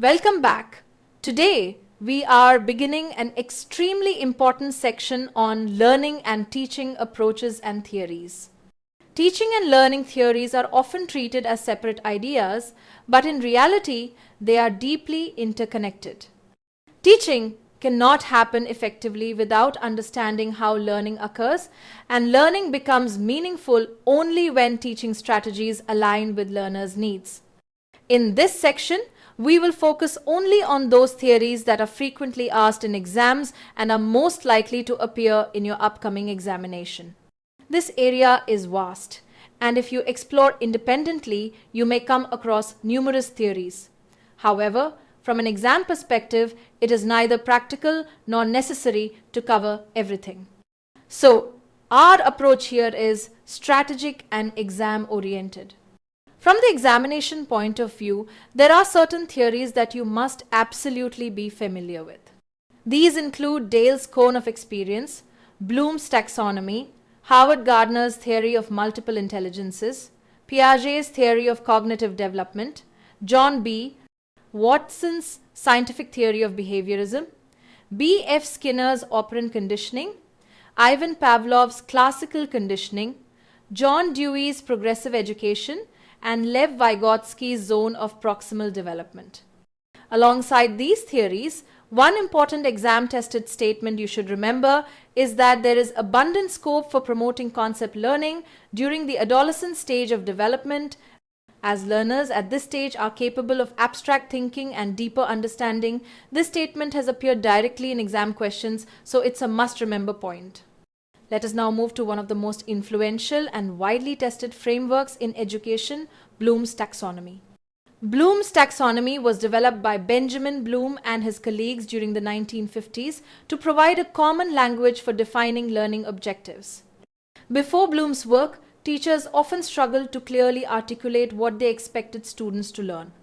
Welcome back. Today, we are beginning an extremely important section on learning and teaching approaches and theories. Teaching and learning theories are often treated as separate ideas, but in reality, they are deeply interconnected. Teaching cannot happen effectively without understanding how learning occurs, and learning becomes meaningful only when teaching strategies align with learners' needs. In this section, we will focus only on those theories that are frequently asked in exams and are most likely to appear in your upcoming examination. This area is vast, and if you explore independently, you may come across numerous theories. However, from an exam perspective, it is neither practical nor necessary to cover everything. So, our approach here is strategic and exam-oriented. From the examination point of view, there are certain theories that you must absolutely be familiar with. These include Dale's cone of experience, Bloom's taxonomy, Howard Gardner's theory of multiple intelligences, Piaget's theory of cognitive development, John B. Watson's scientific theory of behaviorism, B. F. Skinner's operant conditioning, Ivan Pavlov's classical conditioning, John Dewey's progressive education, and Lev Vygotsky's zone of proximal development. Alongside these theories, one important exam-tested statement you should remember is that there is abundant scope for promoting concept learning during the adolescent stage of development, as learners at this stage are capable of abstract thinking and deeper understanding. This statement has appeared directly in exam questions, so it's a must-remember point. Let us now move to one of the most influential and widely tested frameworks in education, Bloom's taxonomy. Bloom's taxonomy was developed by Benjamin Bloom and his colleagues during the 1950s to provide a common language for defining learning objectives. Before Bloom's work, teachers often struggled to clearly articulate what they expected students to learn.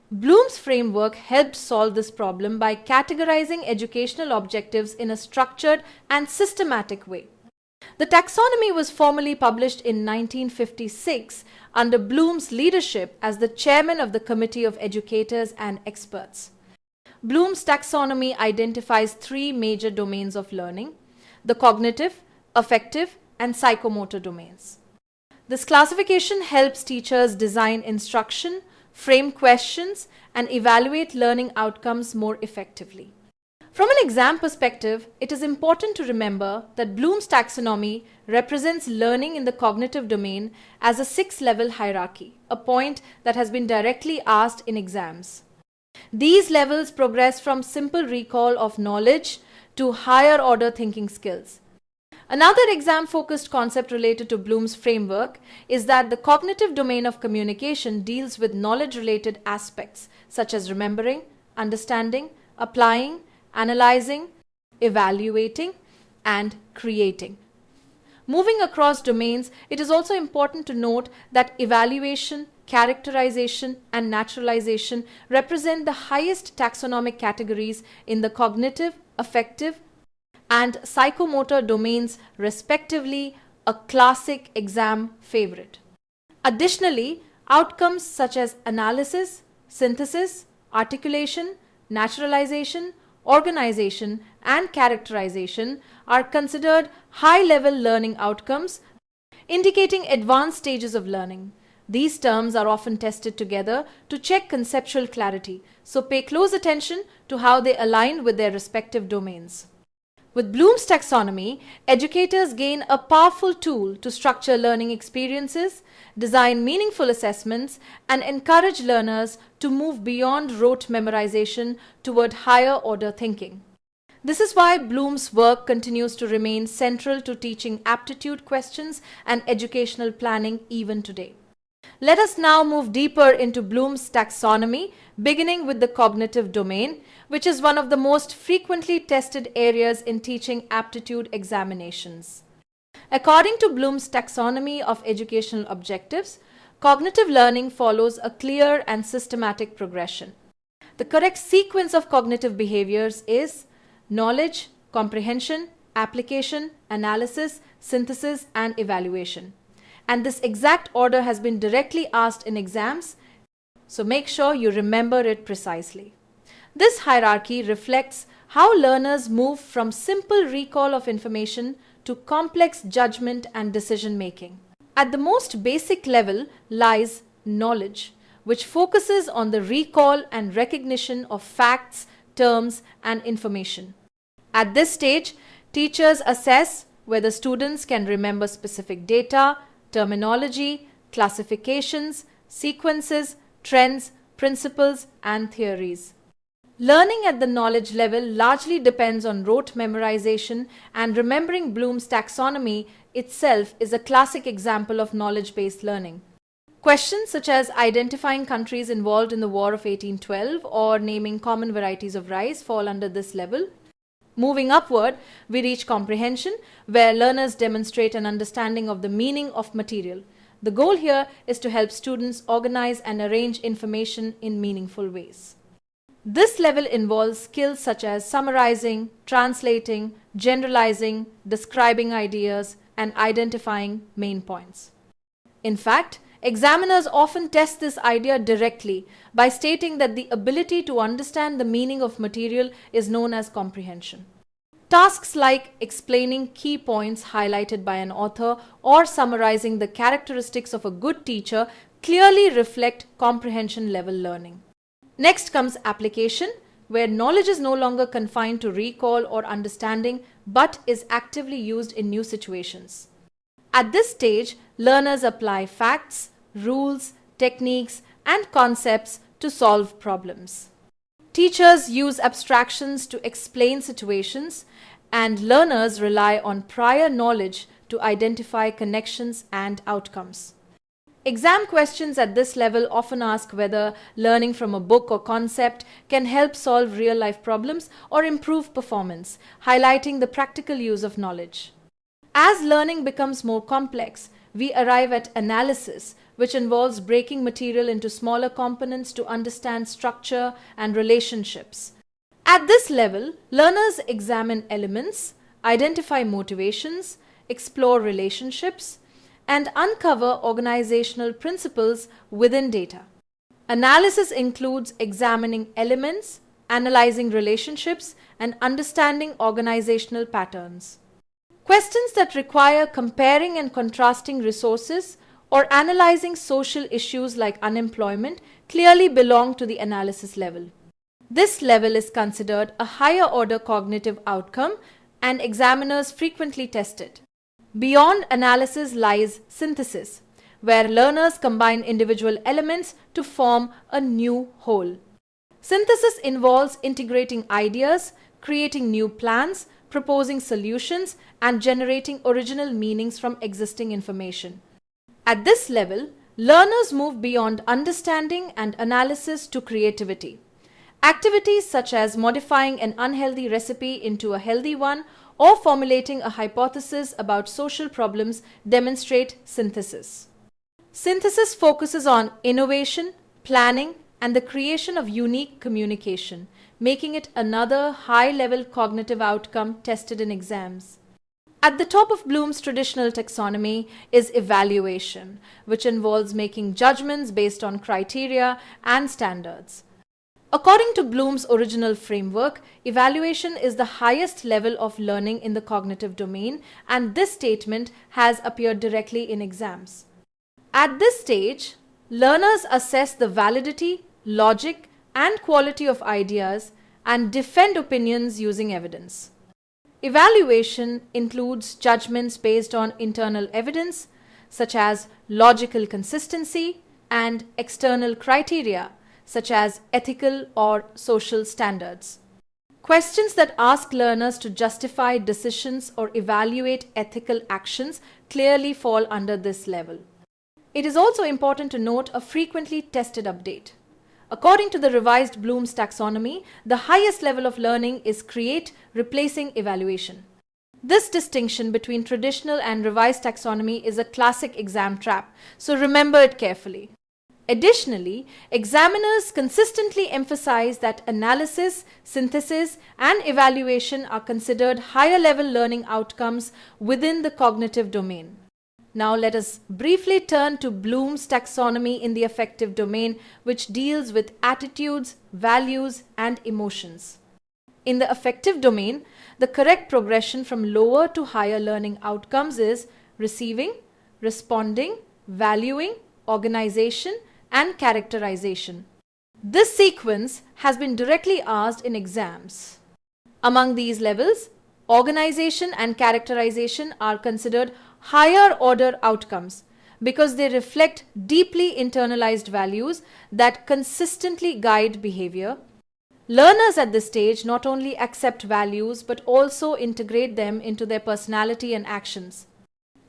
Bloom's framework helped solve this problem by categorizing educational objectives in a structured and systematic way. The taxonomy was formally published in 1956 under Bloom's leadership as the chairman of the Committee of Educators and Experts. Bloom's taxonomy identifies three major domains of learning: the cognitive, affective, and psychomotor domains. This classification helps teachers design instruction, frame questions, and evaluate learning outcomes more effectively. From an exam perspective, it is important to remember that Bloom's taxonomy represents learning in the cognitive domain as a 6-level hierarchy, a point that has been directly asked in exams. These levels progress from simple recall of knowledge to higher order thinking skills. Another exam-focused concept related to Bloom's framework is that the cognitive domain of communication deals with knowledge-related aspects such as remembering, understanding, applying, analyzing, evaluating, and creating. Moving across domains, it is also important to note that evaluation, characterization, and naturalization represent the highest taxonomic categories in the cognitive, affective, and psychomotor domains, respectively, a classic exam favorite. Additionally, outcomes such as analysis, synthesis, articulation, naturalization, organization, and characterization are considered high-level learning outcomes, indicating advanced stages of learning. These terms are often tested together to check conceptual clarity, so pay close attention to how they align with their respective domains. With Bloom's taxonomy, educators gain a powerful tool to structure learning experiences, design meaningful assessments, and encourage learners to move beyond rote memorization toward higher order thinking. This is why Bloom's work continues to remain central to teaching aptitude questions and educational planning even today. Let us now move deeper into Bloom's taxonomy, beginning with the cognitive domain, which is one of the most frequently tested areas in teaching aptitude examinations. According to Bloom's taxonomy of educational objectives, cognitive learning follows a clear and systematic progression. The correct sequence of cognitive behaviors is knowledge, comprehension, application, analysis, synthesis, and evaluation. And this exact order has been directly asked in exams, so make sure you remember it precisely. This hierarchy reflects how learners move from simple recall of information to complex judgment and decision making. At the most basic level lies knowledge, which focuses on the recall and recognition of facts, terms, and information. At this stage, teachers assess whether students can remember specific data, terminology, classifications, sequences, trends, principles, and theories. Learning at the knowledge level largely depends on rote memorization, and remembering Bloom's taxonomy itself is a classic example of knowledge-based learning. Questions such as identifying countries involved in the War of 1812 or naming common varieties of rice fall under this level. Moving upward, we reach comprehension, where learners demonstrate an understanding of the meaning of material. The goal here is to help students organize and arrange information in meaningful ways. This level involves skills such as summarizing, translating, generalizing, describing ideas, and identifying main points. In fact, examiners often test this idea directly by stating that the ability to understand the meaning of material is known as comprehension. Tasks like explaining key points highlighted by an author or summarizing the characteristics of a good teacher clearly reflect comprehension level learning. Next comes application, where knowledge is no longer confined to recall or understanding but is actively used in new situations. At this stage, learners apply facts, rules, techniques, and concepts to solve problems. Teachers use abstractions to explain situations, and learners rely on prior knowledge to identify connections and outcomes. Exam questions at this level often ask whether learning from a book or concept can help solve real-life problems or improve performance, highlighting the practical use of knowledge. As learning becomes more complex, we arrive at analysis, which involves breaking material into smaller components to understand structure and relationships. At this level, learners examine elements, identify motivations, explore relationships, and uncover organizational principles within data. Analysis includes examining elements, analyzing relationships, and understanding organizational patterns. Questions that require comparing and contrasting resources or analyzing social issues like unemployment clearly belong to the analysis level. This level is considered a higher order cognitive outcome, and examiners frequently test it. Beyond analysis lies synthesis, where learners combine individual elements to form a new whole. Synthesis involves integrating ideas, creating new plans, proposing solutions, and generating original meanings from existing information. At this level, learners move beyond understanding and analysis to creativity. Activities such as modifying an unhealthy recipe into a healthy one or formulating a hypothesis about social problems demonstrate synthesis. Synthesis focuses on innovation, planning, and the creation of unique communication, making it another high-level cognitive outcome tested in exams. At the top of Bloom's traditional taxonomy is evaluation, which involves making judgments based on criteria and standards. According to Bloom's original framework, evaluation is the highest level of learning in the cognitive domain, and this statement has appeared directly in exams. At this stage, learners assess the validity, logic, and quality of ideas and defend opinions using evidence. Evaluation includes judgments based on internal evidence, such as logical consistency, and external criteria, such as ethical or social standards. Questions that ask learners to justify decisions or evaluate ethical actions clearly fall under this level. It is also important to note a frequently tested update. According to the revised Bloom's taxonomy, the highest level of learning is create, replacing evaluation. This distinction between traditional and revised taxonomy is a classic exam trap, so remember it carefully. Additionally, examiners consistently emphasize that analysis, synthesis, and evaluation are considered higher-level learning outcomes within the cognitive domain. Now let us briefly turn to Bloom's taxonomy in the affective domain, which deals with attitudes, values, and emotions. In the affective domain, the correct progression from lower to higher learning outcomes is receiving, responding, valuing, organization, and characterization. This sequence has been directly asked in exams. Among these levels, organization and characterization are considered higher order outcomes because they reflect deeply internalized values that consistently guide behavior. Learners at this stage not only accept values but also integrate them into their personality and actions.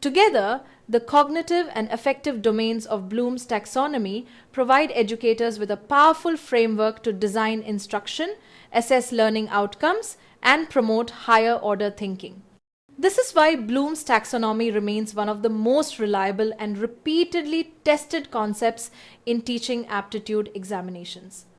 Together, the cognitive and affective domains of Bloom's taxonomy provide educators with a powerful framework to design instruction, assess learning outcomes, and promote higher order thinking. This is why Bloom's taxonomy remains one of the most reliable and repeatedly tested concepts in teaching aptitude examinations.